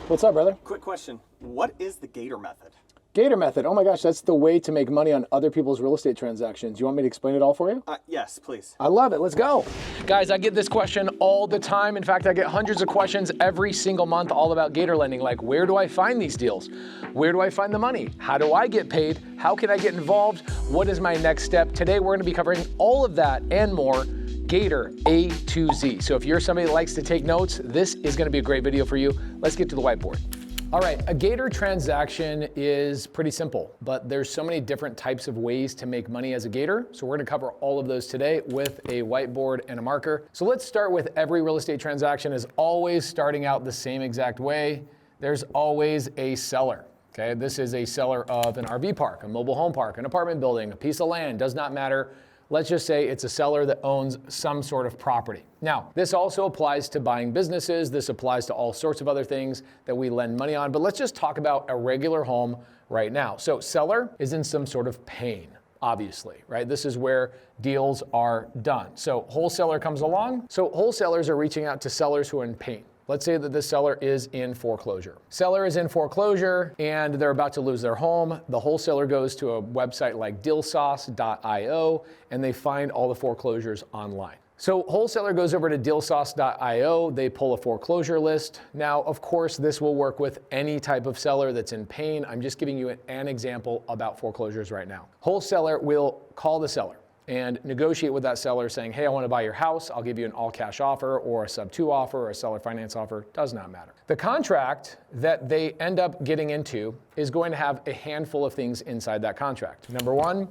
What's up, brother? Quick question. What is the Gator method? Gator method. Oh my gosh, that's the way to make money on other people's real estate transactions. You want me to explain it all for you? Yes, please. I love it. Let's go. Guys, I get this question all the time. In fact, I get hundreds of questions every single month all about Gator lending. Like, where do I find these deals? Where do I find the money? How do I get paid? How can I get involved? What is my next step? Today, we're going to be covering all of that and more. Gator A to Z. So if you're somebody that likes to take notes, this is going to be a great video for you. Let's get to the whiteboard. All right, a Gator transaction is pretty simple, but there's so many different types of ways to make money as a Gator. So we're gonna cover all of those today with a whiteboard and a marker. So let's start with every real estate transaction is always starting out the same exact way. There's always a seller. Okay, this is a seller of an RV park, a mobile home park, an apartment building, a piece of land, does not matter. Let's just say it's a seller that owns some sort of property. Now, this also applies to buying businesses. This applies to all sorts of other things that we lend money on, but let's just talk about a regular home right now. So seller is in some sort of pain, obviously, right? This is where deals are done. So wholesaler comes along. So wholesalers are reaching out to sellers who are in pain. Let's say that this seller is in foreclosure. Seller is in foreclosure and they're about to lose their home. The wholesaler goes to a website like dealsauce.io and they find all the foreclosures online. So wholesaler goes over to dealsauce.io, they pull a foreclosure list. Now, of course, this will work with any type of seller that's in pain. I'm just giving you an example about foreclosures right now. Wholesaler will call the seller and negotiate with that seller saying, hey, I want to buy your house. I'll give you an all cash offer or a sub 2 offer or a seller finance offer. Does not matter. The contract that they end up getting into is going to have a handful of things inside that contract. Number one,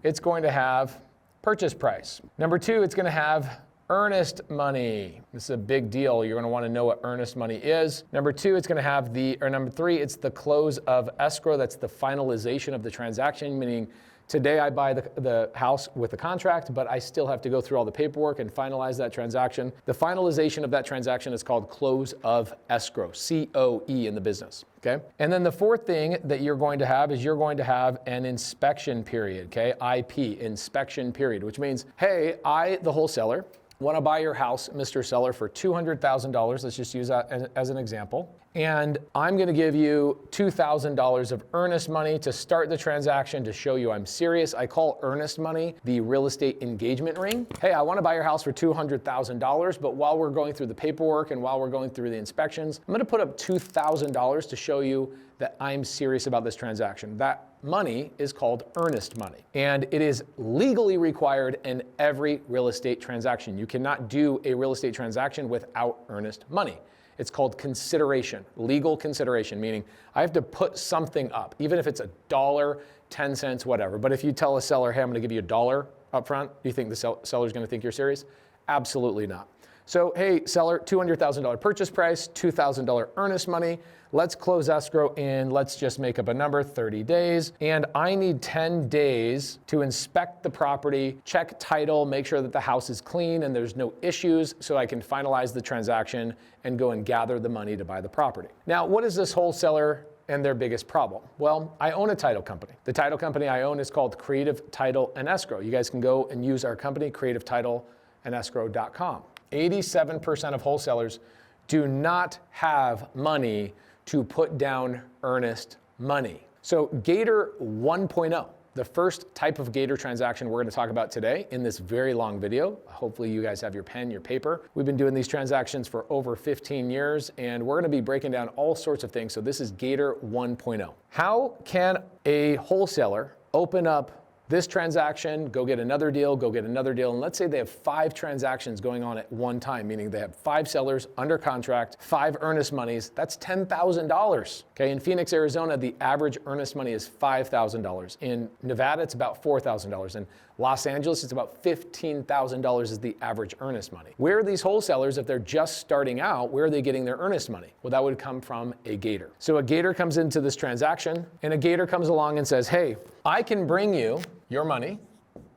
it's going to have purchase price. Number two, it's going to have earnest money. This is a big deal. You're going to want to know what earnest money is. Number two, it's going to have number three, it's the close of escrow. That's the finalization of the transaction, meaning today I buy the house with the contract, but I still have to go through all the paperwork and finalize that transaction. The finalization of that transaction is called close of escrow, COE in the business, okay? And then the fourth thing that you're going to have is you're going to have an inspection period, okay? IP, inspection period, which means, hey, I, the wholesaler, want to buy your house, Mr. Seller, for $200,000. Let's just use that as an example. And I'm going to give you $2,000 of earnest money to start the transaction to show you I'm serious. I call earnest money the real estate engagement ring. Hey, I want to buy your house for $200,000, but while we're going through the paperwork and while we're going through the inspections, I'm going to put up $2,000 to show you that I'm serious about this transaction. That money is called earnest money, and it is legally required in every real estate transaction. You cannot do a real estate transaction without earnest money. It's called consideration, legal consideration, meaning I have to put something up, even if it's $1, 10 cents, whatever. But if you tell a seller, hey, I'm going to give you $1 up front, do you think the seller's going to think you're serious? Absolutely not. So, hey, seller, $200,000 purchase price, $2,000 earnest money. Let's close escrow in, let's just make up a number, 30 days. And I need 10 days to inspect the property, check title, make sure that the house is clean and there's no issues so I can finalize the transaction and go and gather the money to buy the property. Now, what is this wholesaler and their biggest problem? Well, I own a title company. The title company I own is called Creative Title and Escrow. You guys can go and use our company, creativetitleandescrow.com. 87% of wholesalers do not have money to put down earnest money. So Gator 1.0, the first type of Gator transaction we're going to talk about today in this very long video. Hopefully you guys have your pen, your paper. We've been doing these transactions for over 15 years and we're going to be breaking down all sorts of things. So this is Gator 1.0. How can a wholesaler open up this transaction, go get another deal, and let's say they have 5 transactions going on at one time, meaning they have 5 sellers under contract, 5 earnest monies, that's $10,000. Okay, in Phoenix, Arizona, the average earnest money is $5,000. In Nevada, it's about $4,000. In Los Angeles, it's about $15,000 is the average earnest money. Where are these wholesalers, if they're just starting out, where are they getting their earnest money? Well, that would come from a Gator. So a Gator comes into this transaction, and a Gator comes along and says, hey, I can bring you your money.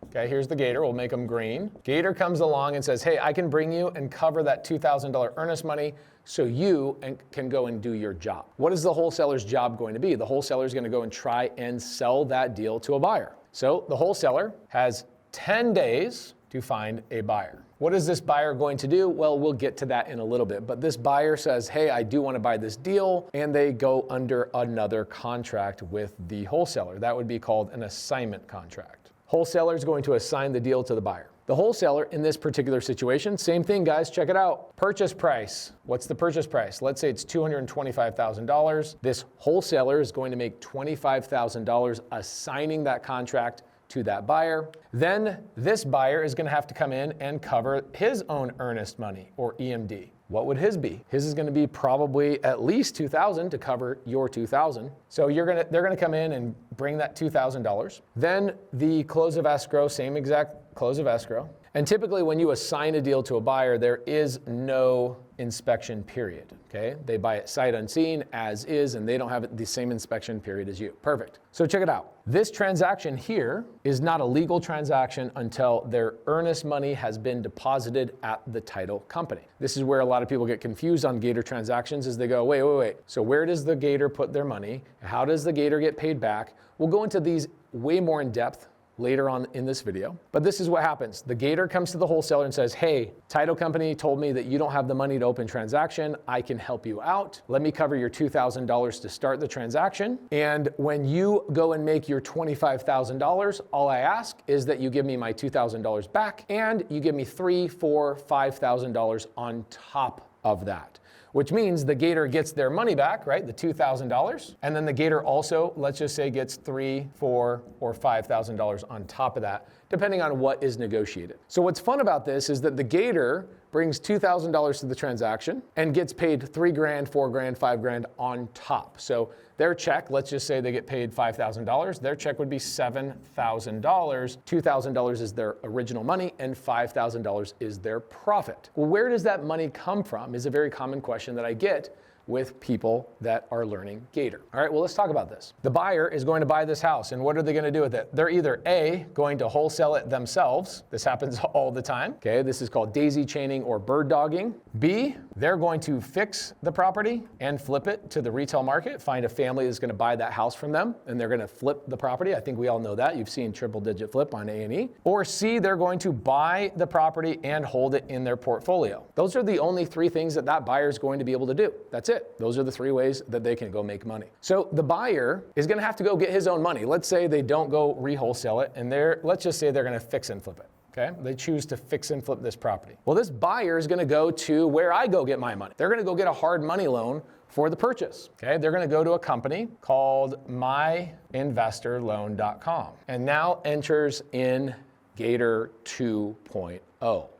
Okay, here's the Gator, we'll make them green. Gator comes along and says, hey, I can bring you and cover that $2,000 earnest money so you can go and do your job. What is the wholesaler's job going to be? The wholesaler is going to go and try and sell that deal to a buyer. So the wholesaler has 10 days to find a buyer. What is this buyer going to do? Well, we'll get to that in a little bit. But this buyer says, hey, I do want to buy this deal, and they go under another contract with the wholesaler. That would be called an assignment contract. Wholesaler is going to assign the deal to the buyer. The wholesaler in this particular situation, same thing, guys, check it out. Purchase price. What's the purchase price? Let's say it's $225,000. This wholesaler is going to make $25,000 assigning that contract to that buyer. Then this buyer is going to have to come in and cover his own earnest money, or EMD. What would his be? His is going to be probably at least $2,000 to cover your $2,000. So they're going to come in and bring that $2,000. Then the close of escrow, same exact close of escrow. And typically when you assign a deal to a buyer, there is no inspection period, okay? They buy it sight unseen, as is, and they don't have the same inspection period as you. Perfect. So check it out. This transaction here is not a legal transaction until their earnest money has been deposited at the title company. This is where a lot of people get confused on Gator transactions, is they go, wait. So where does the Gator put their money? How does the Gator get paid back? We'll go into these way more in depth later on in this video. But this is what happens. The Gator comes to the wholesaler and says, hey, title company told me that you don't have the money to open transaction. I can help you out. Let me cover your $2,000 to start the transaction. And when you go and make your $25,000, all I ask is that you give me my $2,000 back and you give me $3,000, $4,000, $5,000 on top of that. Which means the Gator gets their money back, right? The $2,000. And then the Gator also, let's just say, gets $3,000, $4,000, or $5,000 on top of that, depending on what is negotiated. So what's fun about this is that the Gator brings $2,000 to the transaction and gets paid $3,000, $4,000, $5,000 on top. So their check, let's just say they get paid $5,000, their check would be $7,000. $2,000 is their original money and $5,000 is their profit. Well, where does that money come from is a very common question that I get with people that are learning Gator. All right, well, let's talk about this. The buyer is going to buy this house, and what are they going to do with it? They're either A, going to wholesale it themselves. This happens all the time. Okay, this is called daisy chaining or bird dogging. B, they're going to fix the property and flip it to the retail market, find a family that's going to buy that house from them, and they're going to flip the property. I think we all know that. You've seen triple-digit flip on A&E. Or C, they're going to buy the property and hold it in their portfolio. Those are the only three things that that buyer is going to be able to do. That's it. Those are the three ways that they can go make money. So the buyer is going to have to go get his own money. Let's say they don't go re-wholesale it, and let's just say they're going to fix and flip it. Okay, they choose to fix and flip this property. Well, this buyer is going to go to where I go get my money. They're going to go get a hard money loan for the purchase. Okay, they're going to go to a company called myinvestorloan.com and now enters in Gator 2.0.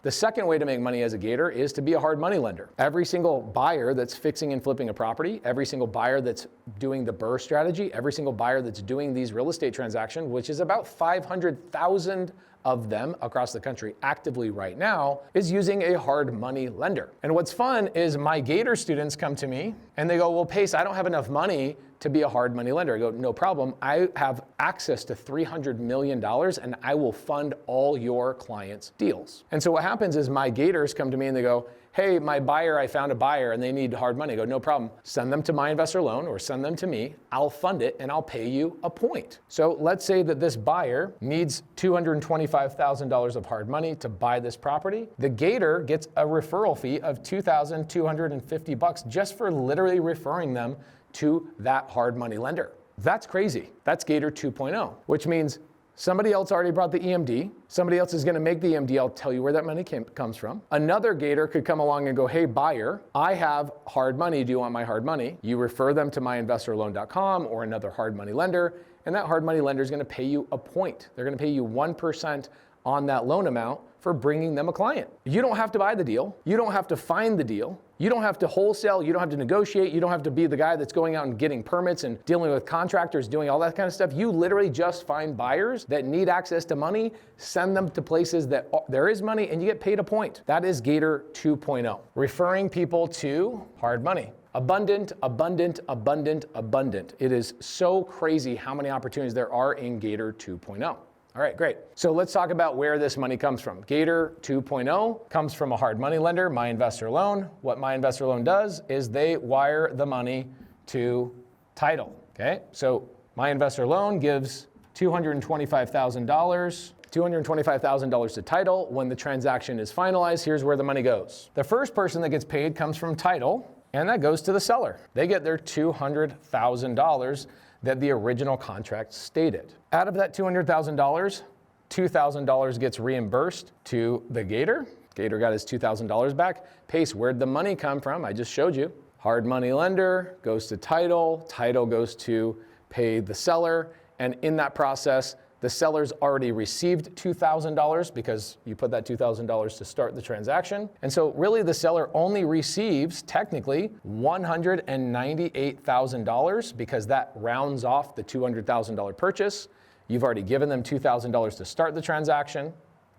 The second way to make money as a Gator is to be a hard money lender. Every single buyer that's fixing and flipping a property, every single buyer that's doing the BRRRR strategy, every single buyer that's doing these real estate transactions, which is about 500,000 of them across the country actively right now, is using a hard money lender. And what's fun is my Gator students come to me and they go, well, Pace, I don't have enough money to be a hard money lender. I go, no problem. I have access to $300 million and I will fund all your clients' deals. And so what happens is my Gators come to me and they go, hey, my buyer, I found a buyer and they need hard money. I go, no problem. Send them to my investor loan or send them to me. I'll fund it and I'll pay you a point. So let's say that this buyer needs $225,000 of hard money to buy this property. The Gator gets a referral fee of $2,250 just for literally referring them to that hard money lender. That's crazy. That's Gator 2.0, which means somebody else already brought the EMD. Somebody else is going to make the EMD. I'll tell you where that money comes from. Another Gator could come along and go, hey, buyer, I have hard money. Do you want my hard money? You refer them to myinvestorloan.com or another hard money lender, and that hard money lender is going to pay you a point. They're going to pay you 1% on that loan amount for bringing them a client. You don't have to buy the deal. You don't have to find the deal. You don't have to wholesale. You don't have to negotiate. You don't have to be the guy that's going out and getting permits and dealing with contractors, doing all that kind of stuff. You literally just find buyers that need access to money, send them to places that there is money, and you get paid a point. That is Gator 2.0. Referring people to hard money. Abundant, abundant, abundant, abundant. It is so crazy how many opportunities there are in Gator 2.0. All right, great. So let's talk about where this money comes from. Gator 2.0 comes from a hard money lender, My Investor Loan. What My Investor Loan does is they wire the money to title, okay? So My Investor Loan gives $225,000 $225,000 to title. When the transaction is finalized, here's where the money goes. The first person that gets paid comes from title, and that goes to the seller. They get their $200,000 that the original contract stated. Out of that $200,000, $2,000 gets reimbursed to the Gator. Gator got his $2,000 back. Pace, where'd the money come from? I just showed you. Hard money lender goes to title. Title goes to pay the seller. And in that process, the seller's already received $2,000 because you put that $2,000 to start the transaction. And so really the seller only receives technically $198,000 because that rounds off the $200,000 purchase. You've already given them $2,000 to start the transaction.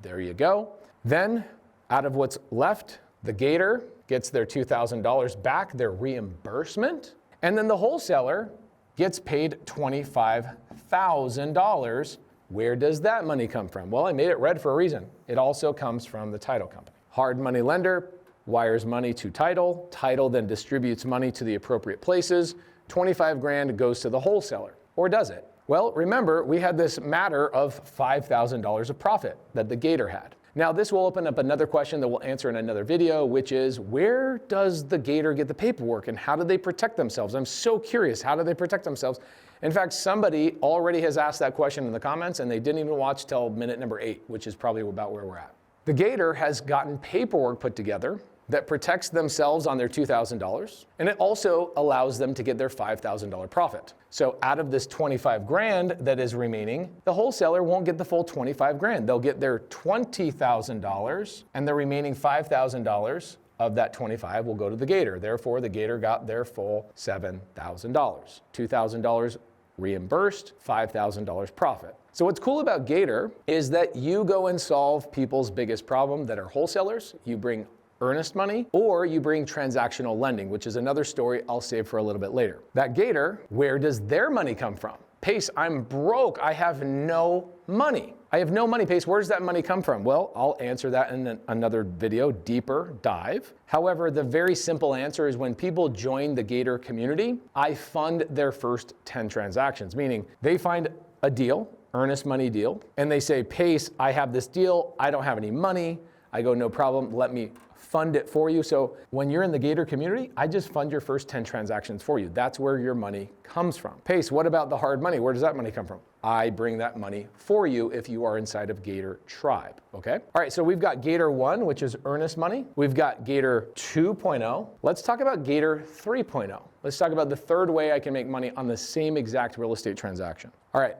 There you go. Then out of what's left, the Gator gets their $2,000 back, their reimbursement. And then the wholesaler gets paid $25,000. Where does that money come from? Well, I made it red for a reason. It also comes from the title company. Hard money lender wires money to title. Title then distributes money to the appropriate places. 25 grand goes to the wholesaler. Or does it? Well, remember, we had this matter of $5,000 of profit that the Gator had. Now, this will open up another question that we'll answer in another video, which is, where does the Gator get the paperwork and how do they protect themselves? I'm so curious, how do they protect themselves? In fact, somebody already has asked that question in the comments and they didn't even watch till minute number 8, which is probably about where we're at. The Gator has gotten paperwork put together that protects themselves on their $2,000, and it also allows them to get their $5,000 profit. So out of this 25 grand that is remaining, the wholesaler won't get the full 25 grand. They'll get their $20,000, and the remaining $5,000 of that 25 will go to the Gator. Therefore, the Gator got their full $7,000. $2,000 reimbursed, $5,000 profit. So what's cool about Gator is that you go and solve people's biggest problem that are wholesalers. You bring earnest money, or you bring transactional lending, which is another story I'll save for a little bit later. That Gator, where does their money come from? Pace, I'm broke. I have no money. I have no money, Pace. Where does that money come from? Well, I'll answer that in another video, deeper dive. However, the very simple answer is when people join the Gator community, I fund their first 10 transactions, meaning they find a deal, earnest money deal, and they say, Pace, I have this deal. I don't have any money. I go, no problem. Let me fund it for you. So when you're in the Gator community, I just fund your first 10 transactions for you. That's where your money comes from. Pace, what about the hard money? Where does that money come from? I bring that money for you if you are inside of Gator Tribe, okay? All right, so we've got Gator 1, which is earnest money. We've got Gator 2.0. Let's talk about Gator 3.0. Let's talk about the third way I can make money on the same exact real estate transaction. All right,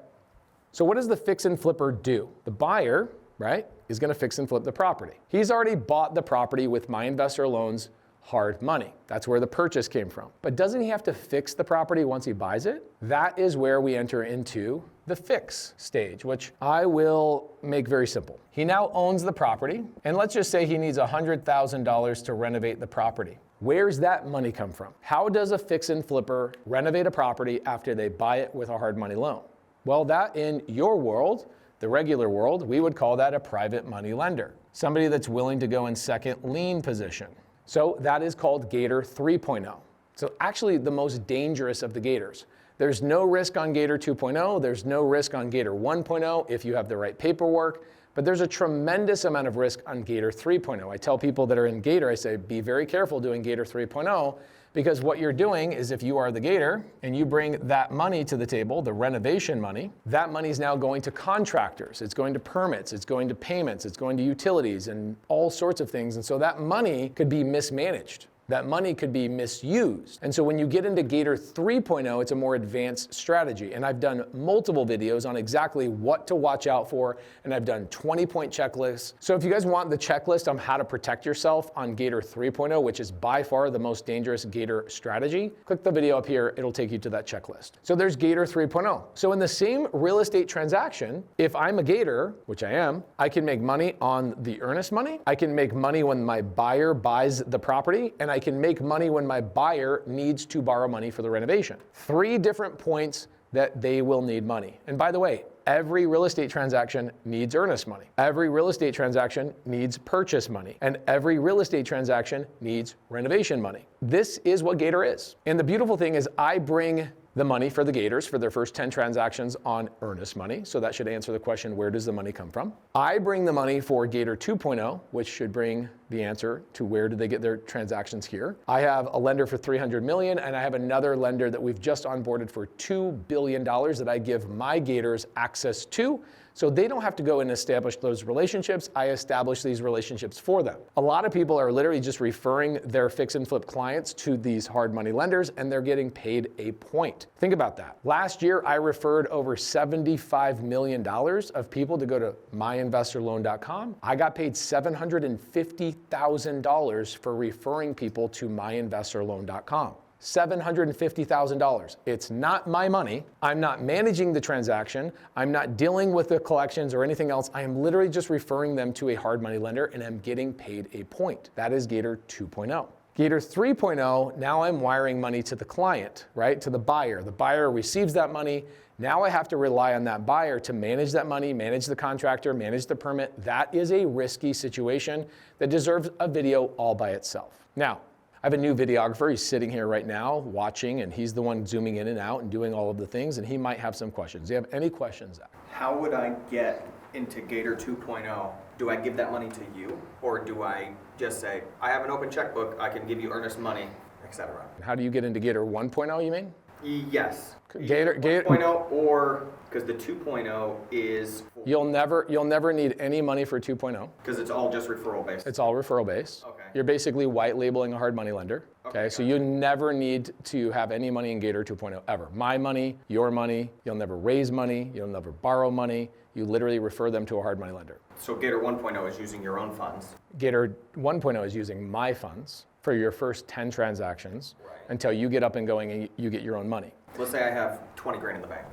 so what does the fix and flipper do? The buyer, right, is gonna fix and flip the property. He's already bought the property with My Investor Loans hard money. That's where the purchase came from. But doesn't he have to fix the property once he buys it? That is where we enter into the fix stage, which I will make very simple. He now owns the property, and let's just say he needs $100,000 to renovate the property. Where's that money come from? How does a fix and flipper renovate a property after they buy it with a hard money loan? Well, that in your world, the regular world, we would call that a private money lender. Somebody that's willing to go in second lien position. So that is called Gator 3.0. So actually the most dangerous of the Gators. There's no risk on Gator 2.0. There's no risk on Gator 1.0 if you have the right paperwork. But there's a tremendous amount of risk on Gator 3.0. I tell people that are in Gator, I say, be very careful doing Gator 3.0 because what you're doing is if you are the Gator and you bring that money to the table, the renovation money, that money is now going to contractors. It's going to permits. It's going to payments. It's going to utilities and all sorts of things. And so that money could be mismanaged. That money could be misused. And so when you get into Gator 3.0, it's a more advanced strategy. And I've done multiple videos on exactly what to watch out for, and I've done 20-point checklists. So if you guys want the checklist on how to protect yourself on Gator 3.0, which is by far the most dangerous Gator strategy, click the video up here, it'll take you to that checklist. So there's Gator 3.0. So in the same real estate transaction, if I'm a Gator, which I am, I can make money on the earnest money, I can make money when my buyer buys the property, and I can make money when my buyer needs to borrow money for the renovation. 3 different points that they will need money. And by the way, every real estate transaction needs earnest money. Every real estate transaction needs purchase money. And every real estate transaction needs renovation money. This is what Gator is. And the beautiful thing is I bring the money for the Gators for their first 10 transactions on earnest money. So that should answer the question, where does the money come from? I bring the money for Gator 2.0, which should bring the answer to where do they get their transactions here. I have a lender for $300 million, and I have another lender that we've just onboarded for $2 billion that I give my Gators access to. So they don't have to go and establish those relationships. I establish these relationships for them. A lot of people are literally just referring their fix and flip clients to these hard money lenders, and they're getting paid a point. Think about that. Last year, I referred over $75 million of people to go to myinvestorloan.com. I got paid $750,000 for referring people to myinvestorloan.com. $750,000. It's not my money. I'm not managing the transaction. I'm not dealing with the collections or anything else. I am literally just referring them to a hard money lender, and I'm getting paid a point. That is Gator 2.0. Gator 3.0, now I'm wiring money to the client, right? To the buyer. The buyer receives that money. Now I have to rely on that buyer to manage that money, manage the contractor, manage the permit. That is a risky situation that deserves a video all by itself. Now, I have a new videographer. He's sitting here right now watching, and he's the one zooming in and out and doing all of the things, and he might have some questions. Do you have any questions, Zach? How would I get into Gator 2.0? Do I give that money to you, or do I just say, I have an open checkbook, I can give you earnest money, etc.? How do you get into Gator 1.0, you mean? Yes. Gator 1.0, or because the 2.0 is You'll never need any money for 2.0. because it's all just referral based. It's all referral based. Okay. You're basically white labeling a hard money lender. Okay, so you never need to have any money in Gator 2.0 ever. My money, your money, you'll never raise money, you'll never borrow money. You literally refer them to a hard money lender. So Gator 1.0 is using your own funds. Gator 1.0 is using my funds for your first 10 transactions until you get up and going and you get your own money. Let's say I have 20 grand in the bank.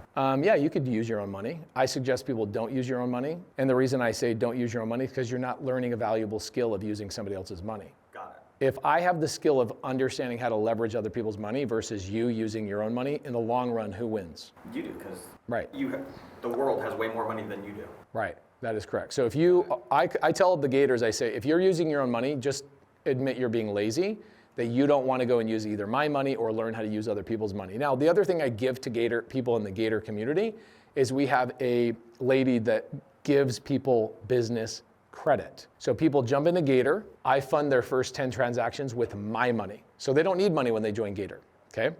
Yeah, you could use your own money. I suggest people don't use your own money. And the reason I say don't use your own money is because you're not learning a valuable skill of using somebody else's money. Got it. If I have the skill of understanding how to leverage other people's money versus you using your own money, in the long run, who wins? You do, because Right. The world has way more money than you do. Right, that is correct. So if you, I tell the Gators, I say, if you're using your own money, just admit you're being lazy, that you don't want to go and use either my money or learn how to use other people's money. Now, the other thing I give to Gator people in the Gator community is we have a lady that gives people business credit. So people jump into Gator, I fund their first 10 transactions with my money. So they don't need money when they join Gator, okay?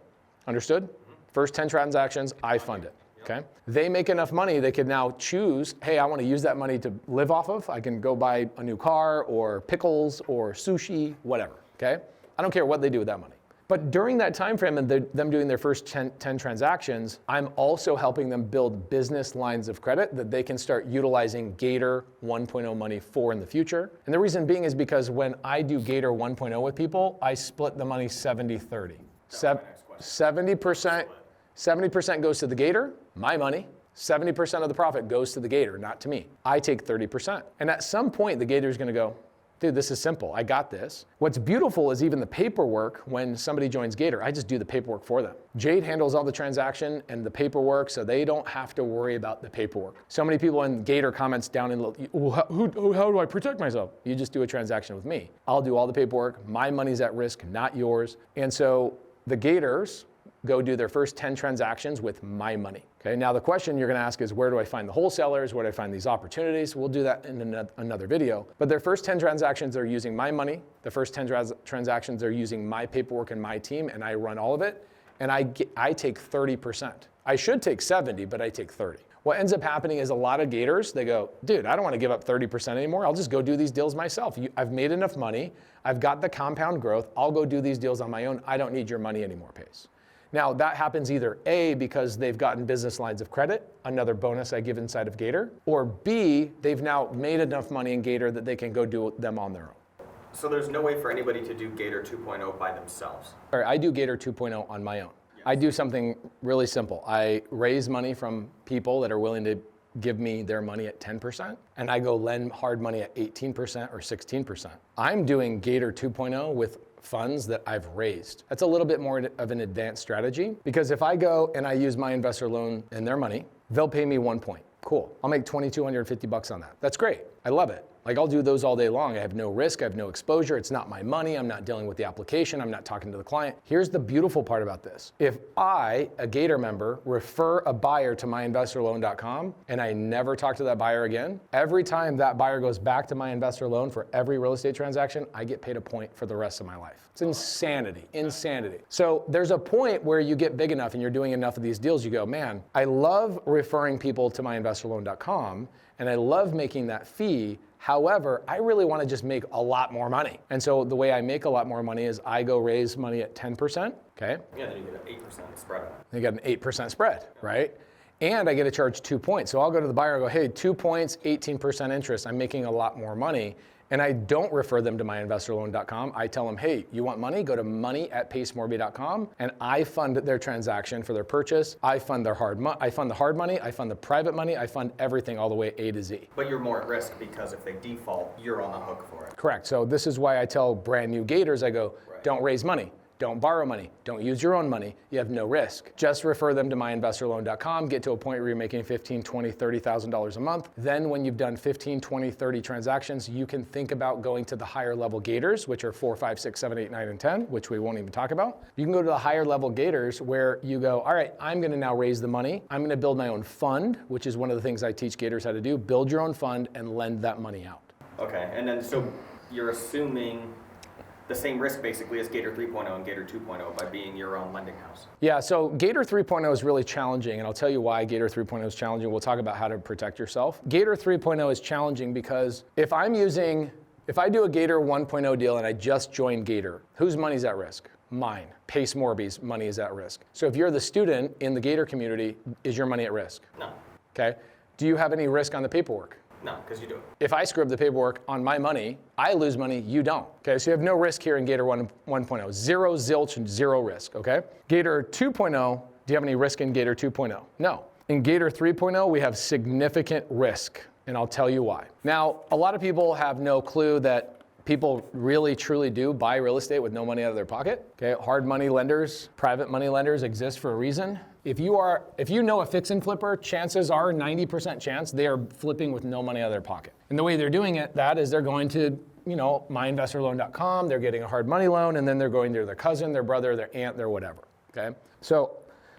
Understood? First 10 transactions, I fund it, okay? They make enough money, they can now choose, hey, I want to use that money to live off of. I can go buy a new car or pickles or sushi, whatever, okay? I don't care what they do with that money. But during that time frame and them doing their first 10 transactions, I'm also helping them build business lines of credit that they can start utilizing Gator 1.0 money for in the future. And the reason being is because when I do Gator 1.0 with people, I split the money 70-30. 70% goes to the Gator, my money. 70% of the profit goes to the Gator, not to me. I take 30%. And at some point, the Gator is going to go, dude, this is simple. I got this. What's beautiful is even the paperwork when somebody joins Gator, I just do the paperwork for them. Jade handles all the transaction and the paperwork, so they don't have to worry about the paperwork. So many people in Gator comments down in, how do I protect myself? You just do a transaction with me. I'll do all the paperwork. My money's at risk, not yours. And so the Gators go do their first 10 transactions with my money. Okay, now the question you're gonna ask is, where do I find the wholesalers? Where do I find these opportunities? We'll do that in another video. But their first 10 transactions are using my money. The first 10 transactions are using my paperwork and my team, and I run all of it. And I take 30%. I should take 70, but I take 30. What ends up happening is a lot of Gators, they go, dude, I don't wanna give up 30% anymore. I'll just go do these deals myself. I've made enough money. I've got the compound growth. I'll go do these deals on my own. I don't need your money anymore, Pace. Now, that happens either A, because they've gotten business lines of credit, another bonus I give inside of Gator, or B, they've now made enough money in Gator that they can go do them on their own. So there's no way for anybody to do Gator 2.0 by themselves? All right, I do Gator 2.0 on my own. Yes. I do something really simple. I raise money from people that are willing to give me their money at 10%, and I go lend hard money at 18% or 16%. I'm doing Gator 2.0 with funds that I've raised. That's a little bit more of an advanced strategy, because if I go and I use my investor loan and their money, they'll pay me 1 point. Cool. I'll make $2,250 on that. That's great. I love it. Like I'll do those all day long. I have no risk, I have no exposure. It's not my money. I'm not dealing with the application. I'm not talking to the client. Here's the beautiful part about this. If I, a Gator member, refer a buyer to myinvestorloan.com and I never talk to that buyer again, every time that buyer goes back to My Investor Loan for every real estate transaction, I get paid a point for the rest of my life. It's insanity, insanity. So there's a point where you get big enough and you're doing enough of these deals, you go, man, I love referring people to myinvestorloan.com and I love making that fee. However, I really want to just make a lot more money. And so the way I make a lot more money is I go raise money at 10%, okay? Yeah, then you get an 8% spread on it. You get an 8% spread, right? And I get to charge 2 points. So I'll go to the buyer and go, hey, 2 points, 18% interest. I'm making a lot more money. And I don't refer them to myinvestorloan.com. I tell them, hey, you want money? Go to money@pacemorby.com, and I fund their transaction for their purchase. I fund their I fund the hard money. I fund the private money. I fund everything all the way A to Z. But you're more at risk because if they default, you're on the hook for it. Correct. So this is why I tell brand new Gators, I go, don't raise money. Don't borrow money. Don't use your own money. You have no risk. Just refer them to myinvestorloan.com. Get to a point where you're making $15,000, $20,000, $30,000 a month. Then when you've done 15, 20, 30 transactions, you can think about going to the higher level Gators, which are 4, 5, 6, 7, 8, 9, and 10, which we won't even talk about. You can go to the higher level Gators where you go, all right, I'm going to now raise the money. I'm going to build my own fund, which is one of the things I teach Gators how to do. Build your own fund and lend that money out. Okay, and then so you're assuming the same risk basically as Gator 3.0 and Gator 2.0 by being your own lending house. Yeah, so Gator 3.0 is really challenging, and I'll tell you why Gator 3.0 is challenging. We'll talk about how to protect yourself. Gator 3.0 is challenging because if I do a Gator 1.0 deal and I just joined Gator, whose money's at risk? Mine. Pace Morby's money is at risk. So if you're the student in the Gator community, is your money at risk? No. Okay. Do you have any risk on the paperwork? No, because you do it. If I screw up the paperwork on my money, I lose money, you don't. Okay, so you have no risk here in Gator 1.0. Zero, zilch, and zero risk, okay? Gator 2.0, do you have any risk in Gator 2.0? No. In Gator 3.0, we have significant risk, and I'll tell you why. Now, a lot of people have no clue that people really, truly do buy real estate with no money out of their pocket. Okay, hard money lenders, private money lenders exist for a reason. If you know a fix and flipper, chances are 90% chance they are flipping with no money out of their pocket. And the way they're doing it, that is they're going to, myinvestorloan.com, they're getting a hard money loan, and then they're going to their cousin, their brother, their aunt, their whatever. Okay, so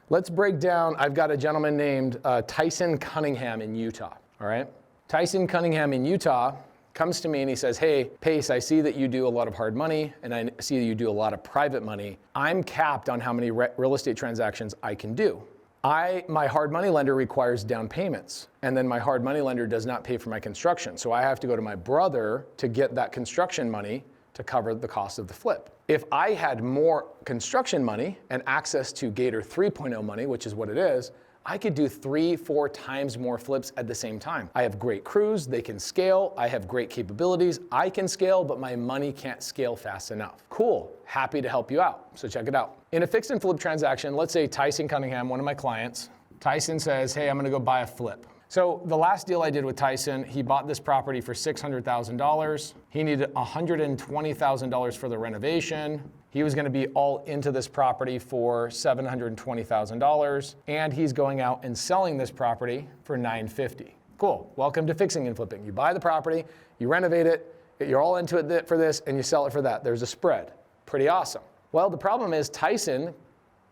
let's break down. I've got a gentleman named Tyson Cunningham in Utah. All right, Tyson Cunningham in Utah comes to me and he says, hey, Pace, I see that you do a lot of hard money and I see that you do a lot of private money. I'm capped on how many real estate transactions I can do. My hard money lender requires down payments, and then my hard money lender does not pay for my construction. So I have to go to my brother to get that construction money to cover the cost of the flip. If I had more construction money and access to Gator 3.0 money, which is what it is, I could do 3-4 times more flips at the same time. I have great crews, they can scale, I have great capabilities, I can scale, but my money can't scale fast enough. Cool, happy to help you out, so check it out. In a fix and flip transaction, let's say Tyson Cunningham, one of my clients, Tyson says, hey, I'm gonna go buy a flip. So the last deal I did with Tyson, he bought this property for $600,000. He needed $120,000 for the renovation. He was going to be all into this property for $720,000, and he's going out and selling this property for $950,000. Cool. Welcome to fixing and flipping. You buy the property, you renovate it, you're all into it for this, and you sell it for that. There's a spread. Pretty awesome. Well, the problem is Tyson,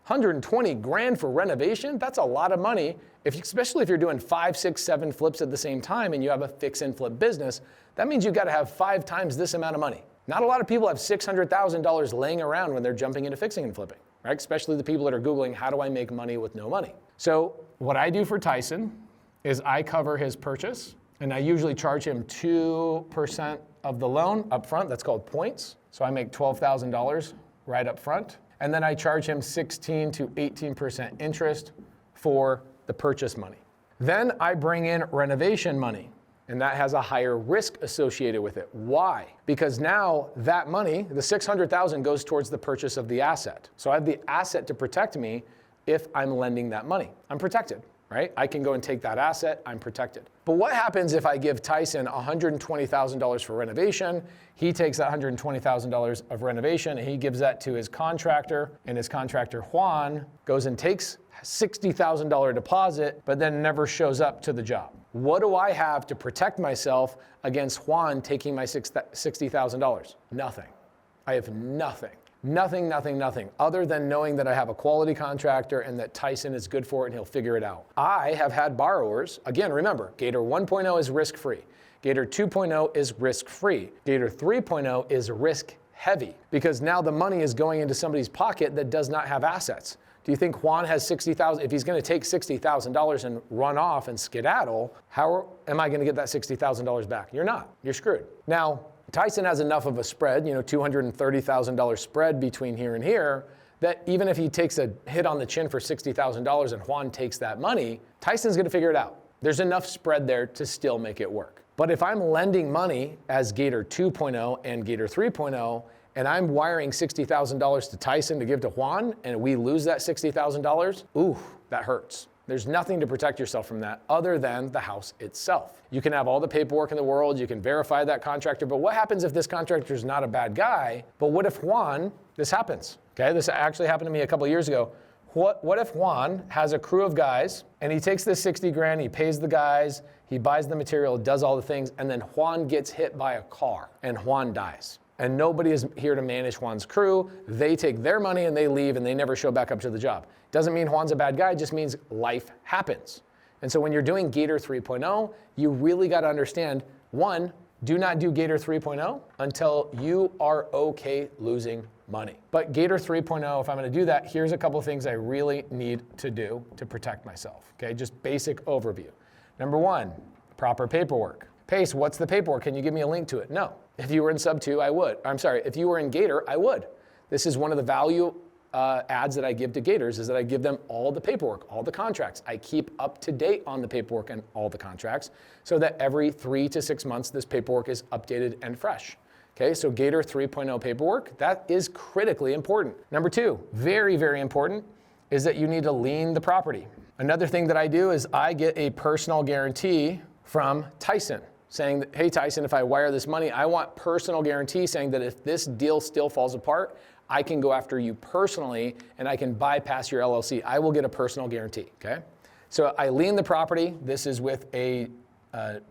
$120,000 for renovation, that's a lot of money. Especially if you're doing 5, 6, 7 flips at the same time and you have a fix and flip business, that means you've got to have 5 times this amount of money. Not a lot of people have $600,000 laying around when they're jumping into fixing and flipping, right? Especially the people that are Googling, how do I make money with no money? So what I do for Tyson is I cover his purchase, and I usually charge him 2% of the loan up front. That's called points. So I make $12,000 right up front. And then I charge him 16 to 18% interest for the purchase money. Then I bring in renovation money, and that has a higher risk associated with it. Why? Because now that money, the $600,000, goes towards the purchase of the asset. So I have the asset to protect me if I'm lending that money. I'm protected, right? I can go and take that asset, I'm protected. But what happens if I give Tyson $120,000 for renovation? He takes that $120,000 of renovation and he gives that to his contractor, and his contractor, Juan, goes and takes $60,000 deposit, but then never shows up to the job. What do I have to protect myself against Juan taking my $60,000? Nothing. I have nothing. Nothing, other than knowing that I have a quality contractor and that Tyson is good for it and he'll figure it out. I have had borrowers, again, remember, Gator 1.0 is risk-free. Gator 2.0 is risk-free. Gator 3.0 is risk-heavy because now the money is going into somebody's pocket that does not have assets. Do you think Juan has $60,000? If he's going to take $60,000 and run off and skedaddle, how am I going to get that $60,000 back? You're not. You're screwed. Now, Tyson has enough of a spread, $230,000 spread between here and here, that even if he takes a hit on the chin for $60,000 and Juan takes that money, Tyson's going to figure it out. There's enough spread there to still make it work. But if I'm lending money as Gator 2.0 and Gator 3.0, and I'm wiring $60,000 to Tyson to give to Juan, and we lose that $60,000, ooh, that hurts. There's nothing to protect yourself from that other than the house itself. You can have all the paperwork in the world, you can verify that contractor, but what happens if this contractor is not a bad guy? But what if Juan, this happens, okay? This actually happened to me a couple of years ago. What if Juan has a crew of guys and he takes this 60 grand, he pays the guys, he buys the material, does all the things, and then Juan gets hit by a car and Juan dies. And nobody is here to manage Juan's crew. They take their money and they leave and they never show back up to the job. Doesn't mean Juan's a bad guy, it just means life happens. And so when you're doing Gator 3.0, you really got to understand, one, do not do Gator 3.0 until you are okay losing money. But Gator 3.0, if I'm going to do that, here's a couple of things I really need to do to protect myself. Okay, just basic overview. Number one, proper paperwork. Pace, what's the paperwork? Can you give me a link to it? No. If you were in Sub 2, I would. I'm sorry, if you were in Gator, I would. This is one of the value ads that I give to Gators is that I give them all the paperwork, all the contracts. I keep up to date on the paperwork and all the contracts so that every 3 to 6 months this paperwork is updated and fresh. Okay, so Gator 3.0 paperwork, that is critically important. Number two, very, very important, is that you need to lien the property. Another thing that I do is I get a personal guarantee from Tyson saying that, hey Tyson, if I wire this money, I want personal guarantee saying that if this deal still falls apart, I can go after you personally and I can bypass your LLC. I will get a personal guarantee, okay? So I lien the property. This is with a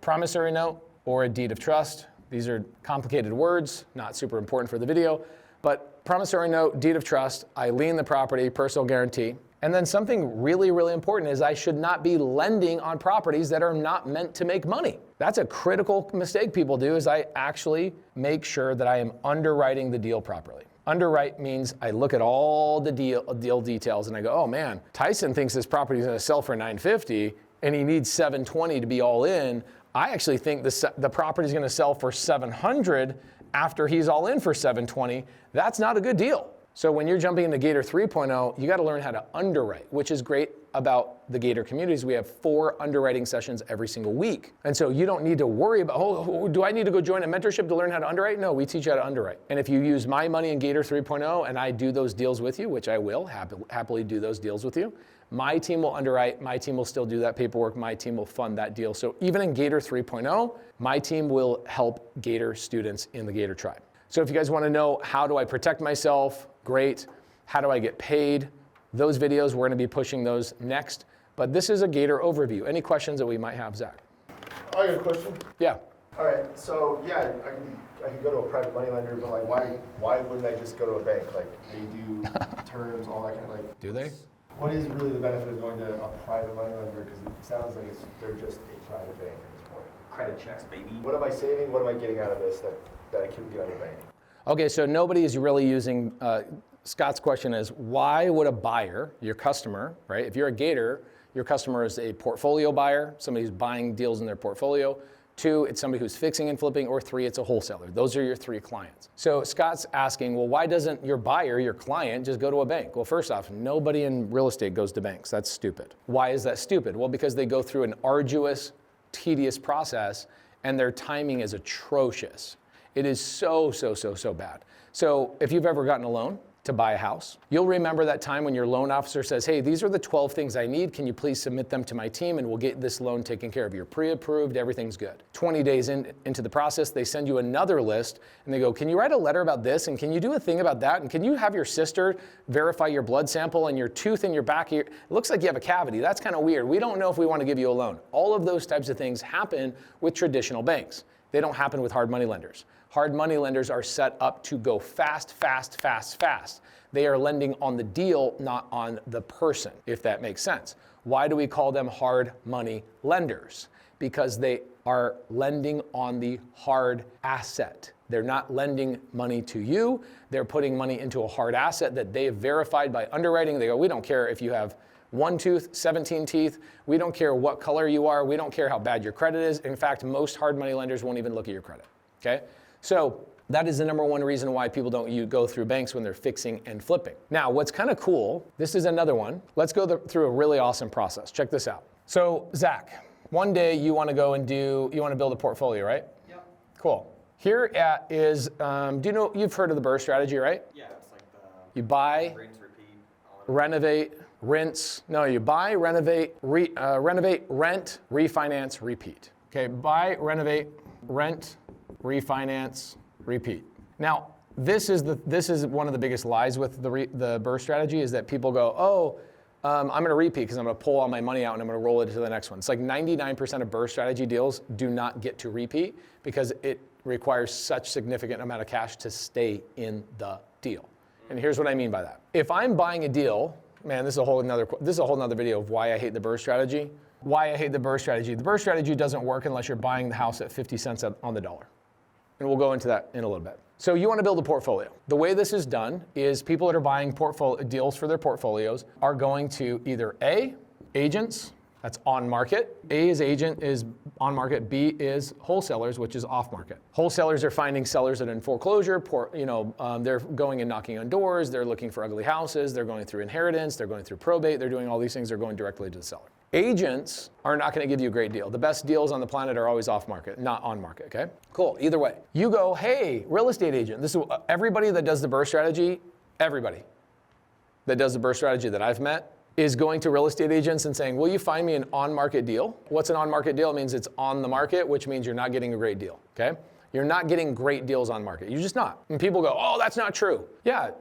promissory note or a deed of trust. These are complicated words, not super important for the video, but promissory note, deed of trust, I lien the property, personal guarantee. And then something really, really important is I should not be lending on properties that are not meant to make money. That's a critical mistake people do is I actually make sure that I am underwriting the deal properly. Underwrite means I look at all the deal details and I go, oh man, Tyson thinks this property is going to sell for $950 and he needs $720 to be all in. I actually think the property is going to sell for $700 after he's all in for $720. That's not a good deal. So when you're jumping into Gator 3.0, you got to learn how to underwrite, which is great about the Gator communities. We have 4 underwriting sessions every single week. And so you don't need to worry about, oh, do I need to go join a mentorship to learn how to underwrite? No, we teach you how to underwrite. And if you use my money in Gator 3.0 and I do those deals with you, which I will happily do those deals with you, my team will underwrite, my team will still do that paperwork, my team will fund that deal. So even in Gator 3.0, my team will help Gator students in the Gator tribe. So if you guys want to know how do I protect myself, great. How do I get paid? Those videos, we're going to be pushing those next. But this is a Gator overview. Any questions that we might have, Zach? I got a question. Yeah. All right, so yeah, I can go to a private money lender, but like, why wouldn't I just go to a bank? Like, they do terms, all that kind of like. Do they? What is really the benefit of going to a private money lender? Because it sounds like they're just a private bank at this point. Credit checks, baby. What am I saving? What am I getting out of this that I couldn't get out of a bank? Okay, so nobody is really using, Scott's question is, why would a buyer, your customer, right? If you're a Gator, your customer is a portfolio buyer, somebody who's buying deals in their portfolio. 2, it's somebody who's fixing and flipping, or 3, it's a wholesaler. Those are your 3 clients. So Scott's asking, well, why doesn't your buyer, your client, just go to a bank? Well, first off, nobody in real estate goes to banks. That's stupid. Why is that stupid? Well, because they go through an arduous, tedious process, and their timing is atrocious. It is so bad. So if you've ever gotten a loan to buy a house. You'll remember that time when your loan officer says, hey, these are the 12 things I need. Can you please submit them to my team and we'll get this loan taken care of. You're pre-approved, everything's good. 20 days into the process, they send you another list and they go, can you write a letter about this? And can you do a thing about that? And can you have your sister verify your blood sample and your tooth in your back? It looks like you have a cavity. That's kind of weird. We don't know if we want to give you a loan. All of those types of things happen with traditional banks. They don't happen with hard money lenders. Hard money lenders are set up to go fast, fast, fast, fast. They are lending on the deal, not on the person, if that makes sense. Why do we call them hard money lenders? Because they are lending on the hard asset. They're not lending money to you. They're putting money into a hard asset that they've verified by underwriting. They go, we don't care if you have 1 tooth, 17 teeth. We don't care what color you are. We don't care how bad your credit is. In fact, most hard money lenders won't even look at your credit, okay? So that is the number one reason why people don't go through banks when they're fixing and flipping. Now, what's kind of cool, this is another one. Let's go through a really awesome process. Check this out. So Zach, one day you want to go and you want to build a portfolio, right? Yep. Cool. Here is, do you know, you've heard of the BRRRR strategy, right? Yeah, it's like the you buy, rinse, repeat, renovate, rinse. No, you buy, renovate, renovate, rent, refinance, repeat. Okay, buy, renovate, rent, refinance, repeat. Now, this is one of the biggest lies with the BRRRR strategy is that people go, oh, I'm going to repeat because I'm going to pull all my money out and I'm going to roll it to the next one. It's like 99% of BRRRR strategy deals do not get to repeat because it requires such significant amount of cash to stay in the deal. And here's what I mean by that. If I'm buying a deal, man, this is a whole nother video of why I hate the BRRRR strategy. Why I hate the BRRRR strategy. The BRRRR strategy doesn't work unless you're buying the house at 50 cents on the dollar. And we'll go into that in a little bit. So you want to build a portfolio. The way this is done is people that are buying deals for their portfolios are going to either A, agents, that's on market. A is agent, is on market. B is wholesalers, which is off market. Wholesalers are finding sellers that are in foreclosure. They're going and knocking on doors. They're looking for ugly houses. They're going through inheritance. They're going through probate. They're doing all these things. They're going directly to the seller. Agents are not going to give you a great deal. The best deals on the planet are always off market, not on market, okay? Cool, either way. You go, hey, real estate agent. This is everybody that does the BRRRR strategy, everybody that does the BRRRR strategy that I've met is going to real estate agents and saying, will you find me an on-market deal? What's an on-market deal? It means it's on the market, which means you're not getting a great deal, okay? You're not getting great deals on market. You're just not. And people go, oh, that's not true. Yeah,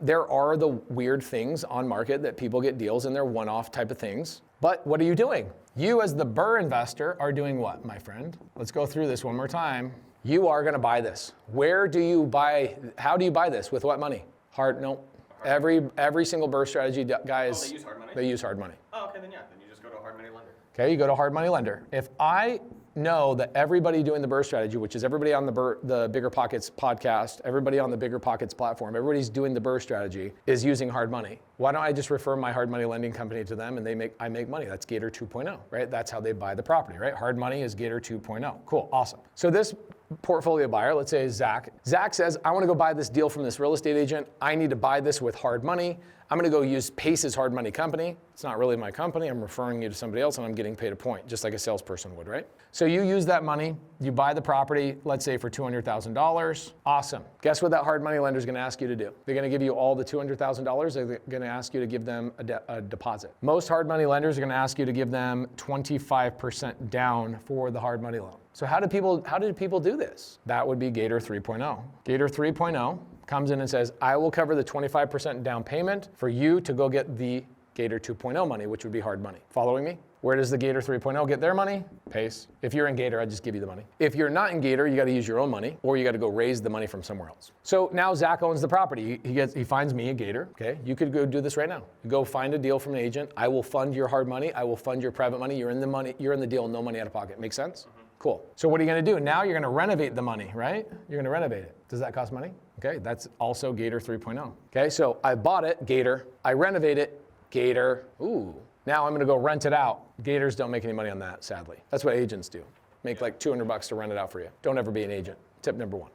there are the weird things on market that people get deals and they're one-off type of things. But what are you doing? You as the BRRRR investor are doing what, my friend? Let's go through this one more time. You are gonna buy this. Where do you buy, how do you buy this? With what money? Nope. Every single BRRRR strategy guys, they use hard money? They use hard money. Oh, okay, then yeah, then you just go to a hard money lender. Okay, you go to a hard money lender. If I know that everybody doing the BRRRR strategy, which is everybody on the Bigger Pockets podcast, everybody on the Bigger Pockets platform, everybody's doing the BRRRR strategy, is using hard money. Why don't I just refer my hard money lending company to them and I make money? That's Gator 2.0, right? That's how they buy the property, right? Hard money is Gator 2.0. Cool, awesome. So this portfolio buyer, let's say is Zach. Zach says, I want to go buy this deal from this real estate agent. I need to buy this with hard money. I'm going to go use Pace's hard money company. It's not really my company. I'm referring you to somebody else and I'm getting paid a point, just like a salesperson would, right? So you use that money, you buy the property, let's say for $200,000. Awesome. Guess what that hard money lender is going to ask you to do? They're going to give you all the $200,000. They're going to ask you to give them a deposit. Most hard money lenders are going to ask you to give them 25% down for the hard money loan. So how do people do this? That would be Gator 3.0. Gator 3.0 comes in and says, I will cover the 25% down payment for you to go get the Gator 2.0 money, which would be hard money. Following me? Where does the Gator 3.0 get their money? Pace. If you're in Gator, I just give you the money. If you're not in Gator, you got to use your own money, or you got to go raise the money from somewhere else. So now Zach owns the property. He finds me a Gator. Okay, you could go do this right now. You go find a deal from an agent. I will fund your hard money. I will fund your private money. You're in the deal, no money out of pocket. Make sense? Mm-hmm. Cool. So what are you going to do? Now you're going to renovate the money, right? You're going to renovate it. Does that cost money? Okay, that's also Gator 3.0. Okay, so I bought it, Gator. I renovate it, Gator. Ooh. Now I'm going to go rent it out. Gators don't make any money on that, sadly. That's what agents do. Make like $200 to rent it out for you. Don't ever be an agent. Tip number one.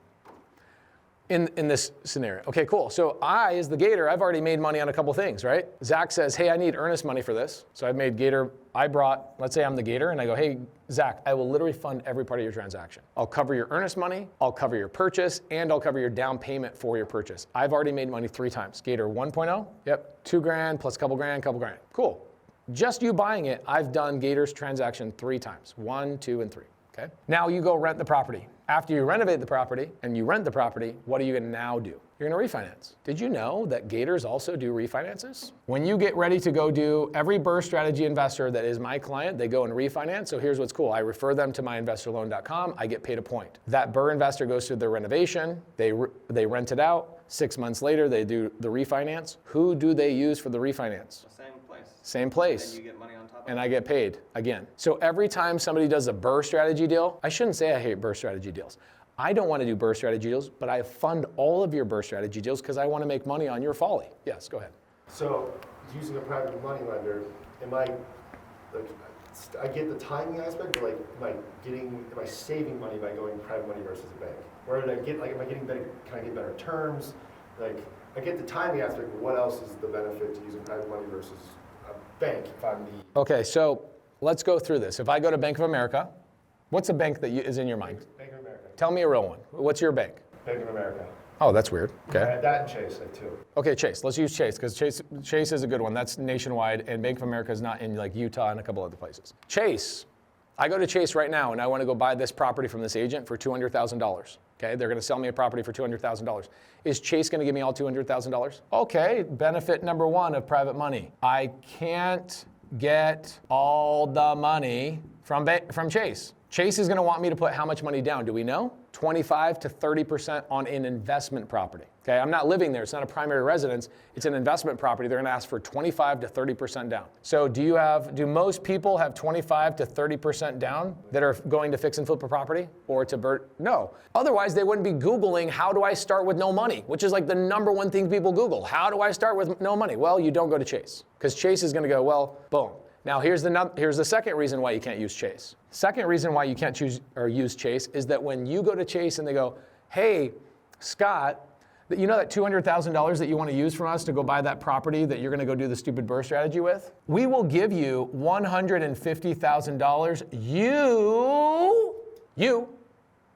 in this scenario. Okay, cool. So I, as the Gator, I've already made money on a couple things, right? Zach says, hey, I need earnest money for this. So I've made Gator, let's say I'm the Gator, and I go, hey, Zach, I will literally fund every part of your transaction. I'll cover your earnest money, I'll cover your purchase, and I'll cover your down payment for your purchase. I've already made money 3 times. Gator 1.0, yep, $2,000 plus couple grand. Cool. Just you buying it, I've done Gator's transaction 3 times, 1, 2, and 3. Okay. Now you go rent the property. After you renovate the property and you rent the property, what are you gonna now do? You're gonna refinance. Did you know that Gators also do refinances? When you get ready to go do, every Burr Strategy investor that is my client, they go and refinance. So here's what's cool. I refer them to myinvestorloan.com. I get paid a point. That Burr investor goes through the renovation. They rent it out. 6 months later, they do the refinance. Who do they use for the refinance? The same place. Same place. And you get money on top of And it. I get paid again. So every time somebody does a Burr Strategy deal, I shouldn't say I hate Burr Strategy deals. I don't want to do Burr Strategy deals, but I fund all of your Burr Strategy deals because I want to make money on your folly. Yes, go ahead. So using a private money lender, am I get the timing aspect, but am I saving money by going private money versus a bank? Or did I get, am I getting better, can I get better terms? I get the timing aspect, but what else is the benefit to using private money versus a bank if I'm the... Okay, so let's go through this. If I go to Bank of America, what's a bank that is in your mind? Bank of America. Tell me a real one. What's your bank? Bank of America. Oh, that's weird. Okay. That and Chase, too. Okay, Chase. Let's use Chase because Chase is a good one. That's nationwide, and Bank of America is not in Utah and a couple other places. Chase. I go to Chase right now, and I want to go buy this property from this agent for $200,000. Okay, they're going to sell me a property for $200,000. Is Chase going to give me all $200,000? Okay, benefit number 1 of private money. I can't get all the money from Chase. Chase is going to want me to put how much money down? Do we know? 25 to 30% on an investment property. Okay, I'm not living there. It's not a primary residence. It's an investment property. They're going to ask for 25 to 30% down. So do most people have 25 to 30% down that are going to fix and flip a property or to no. Otherwise, they wouldn't be Googling, how do I start with no money? Which is like the number 1 thing people Google. How do I start with no money? Well, you don't go to Chase because Chase is going to go, well, boom. Now, here's the second reason why you can't use Chase. Second reason why you can't use Chase is that when you go to Chase and they go, hey, Scott, you know that $200,000 that you want to use from us to go buy that property that you're going to go do the stupid Burr Strategy with? We will give you $150,000. You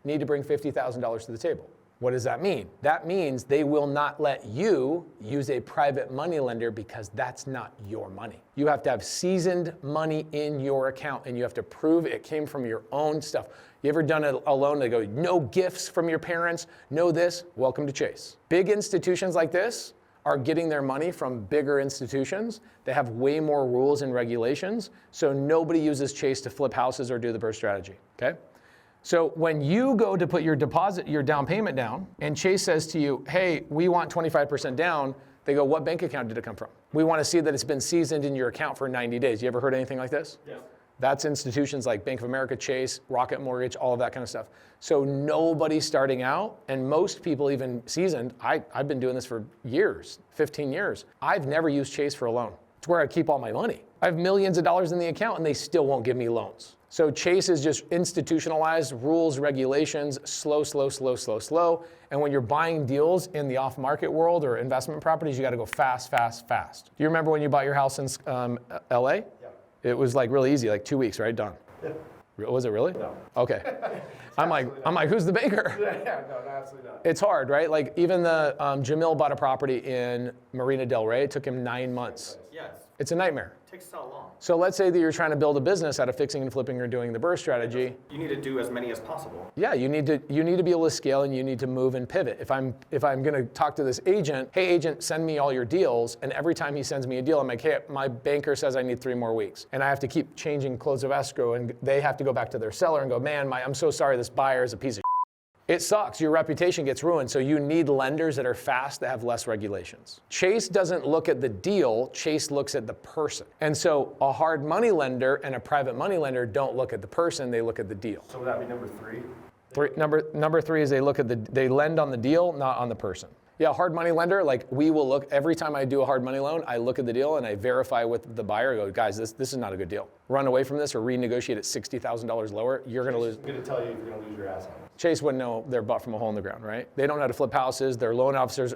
need to bring $50,000 to the table. What does that mean? That means they will not let you use a private money lender because that's not your money. You have to have seasoned money in your account and you have to prove it came from your own stuff. You ever done a loan that go, no gifts from your parents, no this? Welcome to Chase. Big institutions like this are getting their money from bigger institutions. They have way more rules and regulations, so nobody uses Chase to flip houses or do the Burr Strategy, okay? So when you go to put your down payment down, and Chase says to you, hey, we want 25% down, they go, what bank account did it come from? We want to see that it's been seasoned in your account for 90 days. You ever heard anything like this? Yeah. That's institutions like Bank of America, Chase, Rocket Mortgage, all of that kind of stuff. So nobody starting out, and most people even seasoned, I've been doing this for years, 15 years. I've never used Chase for a loan. It's where I keep all my money. I have millions of dollars in the account and they still won't give me loans. So Chase is just institutionalized, rules, regulations, slow. And when you're buying deals in the off-market world or investment properties, you got to go fast. Do you remember when you bought your house in LA? Yeah. It was like really easy, like 2 weeks, right? Done. Yeah. Was it really? No. Okay. I'm like, who's the banker? Yeah, no, absolutely not. It's hard, right? Like even the Jamil bought a property in Marina Del Rey. It took him 9 months. Yes. It's a nightmare. It takes so long. So let's say that you're trying to build a business out of fixing and flipping or doing the Burr Strategy. You need to do as many as possible. Yeah, you need to be able to scale and you need to move and pivot. If I'm going to talk to this agent, hey agent, send me all your deals, and every time he sends me a deal, I'm like, hey, my banker says I need 3 more weeks, and I have to keep changing close of escrow, and they have to go back to their seller and go, man, I'm so sorry, this buyer is a piece of shit. It sucks. Your reputation gets ruined. So you need lenders that are fast, that have less regulations. Chase doesn't look at the deal. Chase looks at the person. And so a hard money lender and a private money lender don't look at the person. They look at the deal. So would that be number 3? Number 3 is they lend on the deal, not on the person. Yeah, hard money lender, like we will look, every time I do a hard money loan, I look at the deal and I verify with the buyer, I go, guys, this is not a good deal. Run away from this or renegotiate at $60,000 lower, you're gonna lose. I'm gonna tell you you're gonna lose your ass on it. Chase wouldn't know their butt from a hole in the ground, right? They don't know how to flip houses. They're loan officers,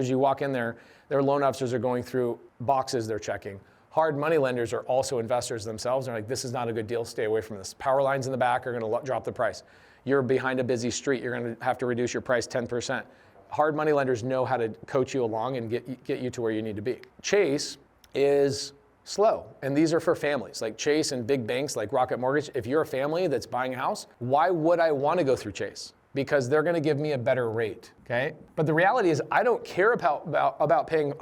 you walk in there, their loan officers are going through boxes they're checking. Hard money lenders are also investors themselves. They're like, this is not a good deal, stay away from this. Power lines in the back are gonna drop the price. You're behind a busy street, you're gonna have to reduce your price 10%. Hard money lenders know how to coach you along and get you to where you need to be. Chase is slow, and these are for families. Like Chase and big banks like Rocket Mortgage, if you're a family that's buying a house, why would I wanna go through Chase? Because they're gonna give me a better rate, okay? But the reality is I don't care about paying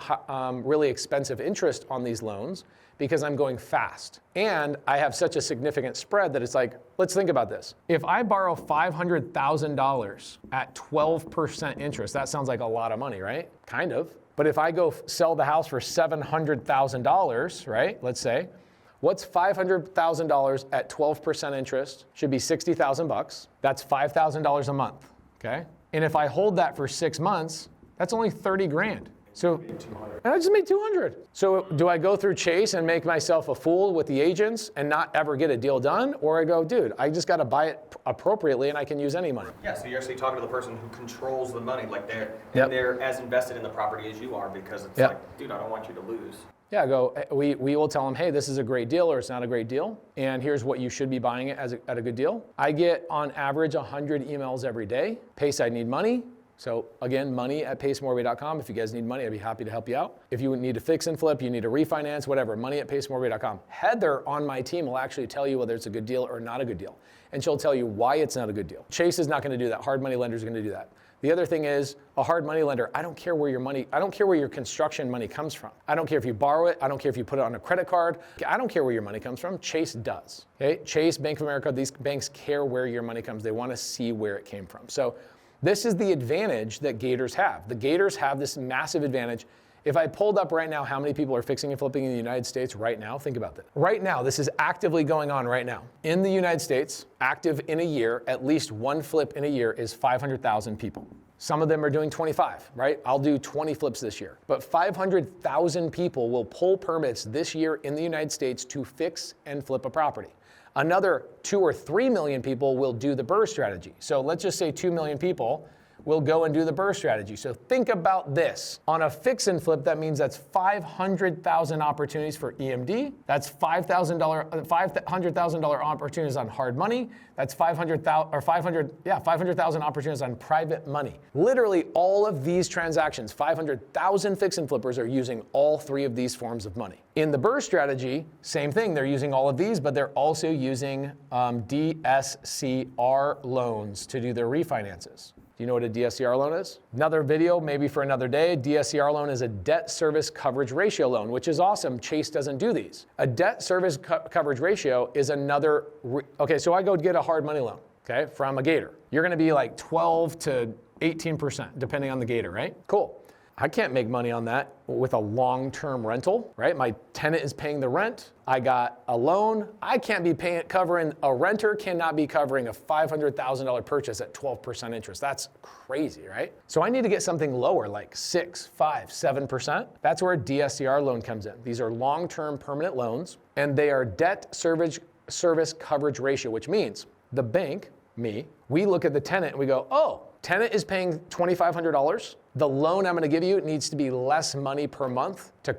really expensive interest on these loans because I'm going fast. And I have such a significant spread that it's like, let's think about this. If I borrow $500,000 at 12% interest, that sounds like a lot of money, right? Kind of. But if I go sell the house for $700,000, right, let's say, what's $500,000 at 12% interest? Should be 60,000 bucks. That's $5,000 a month, okay? And if I hold that for 6 months, that's only 30 grand. So, and I just made 200. So do I go through Chase and make myself a fool with the agents and not ever get a deal done? Or I go, dude, I just got to buy it appropriately and I can use any money. Yeah, so you're actually talking to the person who controls the money, like Yep. they're as invested in the property as you are, because it's Yep. like, dude, I don't want you to lose. Yeah, I go, we will tell them, hey, this is a great deal or it's not a great deal. And here's what you should be buying it at a good deal. I get on average 100 emails every day. Pace, I need money. So again, money@pacemorby.com. If you guys need money, I'd be happy to help you out. If you need a fix and flip, you need a refinance, whatever, money@pacemorby.com. Heather on my team will actually tell you whether it's a good deal or not a good deal. And she'll tell you why it's not a good deal. Chase is not gonna do that. Hard money lenders are gonna do that. The other thing is, a hard money lender, I don't care where your construction money comes from. I don't care if you borrow it. I don't care if you put it on a credit card. I don't care where your money comes from. Chase does, okay? Chase, Bank of America, these banks care where your money comes. They wanna see where it came from. So this is the advantage that Gators have. The Gators have this massive advantage. If I pulled up right now how many people are fixing and flipping in the United States right now, think about that. Right now, this is actively going on right now. In the United States, active in a year, at least one flip in a year is 500,000 people. Some of them are doing 25, right? I'll do 20 flips this year. But 500,000 people will pull permits this year in the United States to fix and flip a property. Another 2 or 3 million people will do the BRRRR strategy. So let's just say 2 million people will go and do the BRRRR strategy. So think about this. On a fix and flip, that means that's 500,000 opportunities for EMD. That's $500,000 opportunities on hard money. That's 500,000 opportunities on private money. Literally all of these transactions, 500,000 fix and flippers are using all three of these forms of money. In the BRRRR strategy, same thing. They're using all of these, but they're also using DSCR loans to do their refinances. Do you know what a DSCR loan is? Another video, maybe for another day. DSCR loan is a debt service coverage ratio loan, which is awesome. Chase doesn't do these. A debt service coverage ratio is another, okay, so I go get a hard money loan, okay, from a Gator. You're gonna be like 12 to 18%, depending on the Gator, right? Cool. I can't make money on that with a long-term rental, right? My tenant is paying the rent. I got a loan. I can't be covering, a renter cannot be covering a $500,000 purchase at 12% interest. That's crazy, right? So I need to get something lower, like 6, 5, 7%. That's where a DSCR loan comes in. These are long-term permanent loans, and they are debt service coverage ratio, which means the bank, me, we look at the tenant and we go, oh, tenant is paying $2,500. The loan I'm gonna give you needs to be less money per month to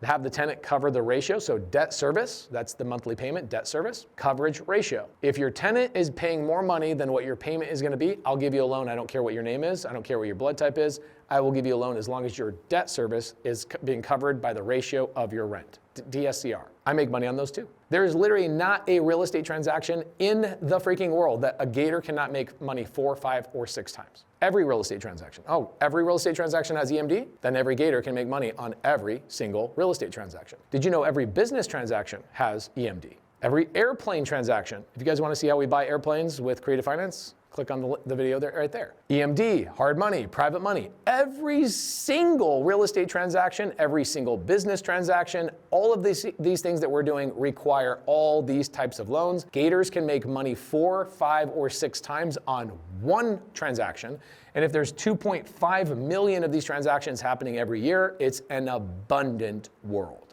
have the tenant cover the ratio. So debt service, that's the monthly payment, debt service, coverage ratio. If your tenant is paying more money than what your payment is gonna be, I'll give you a loan. I don't care what your name is. I don't care what your blood type is. I will give you a loan as long as your debt service is being covered by the ratio of your rent, DSCR. I make money on those too. There is literally not a real estate transaction in the freaking world that a Gator cannot make money 4, 5, or 6 times. Every real estate transaction. Oh, every real estate transaction has EMD? Then every Gator can make money on every single real estate transaction. Did you know every business transaction has EMD? Every airplane transaction. If you guys want to see how we buy airplanes with Creative Finance, click on the video there, right there. EMD, hard money, private money. Every single real estate transaction, every single business transaction, all of these things that we're doing require all these types of loans. Gators can make money 4, 5, or 6 times on one transaction. And if there's 2.5 million of these transactions happening every year, it's an abundant world.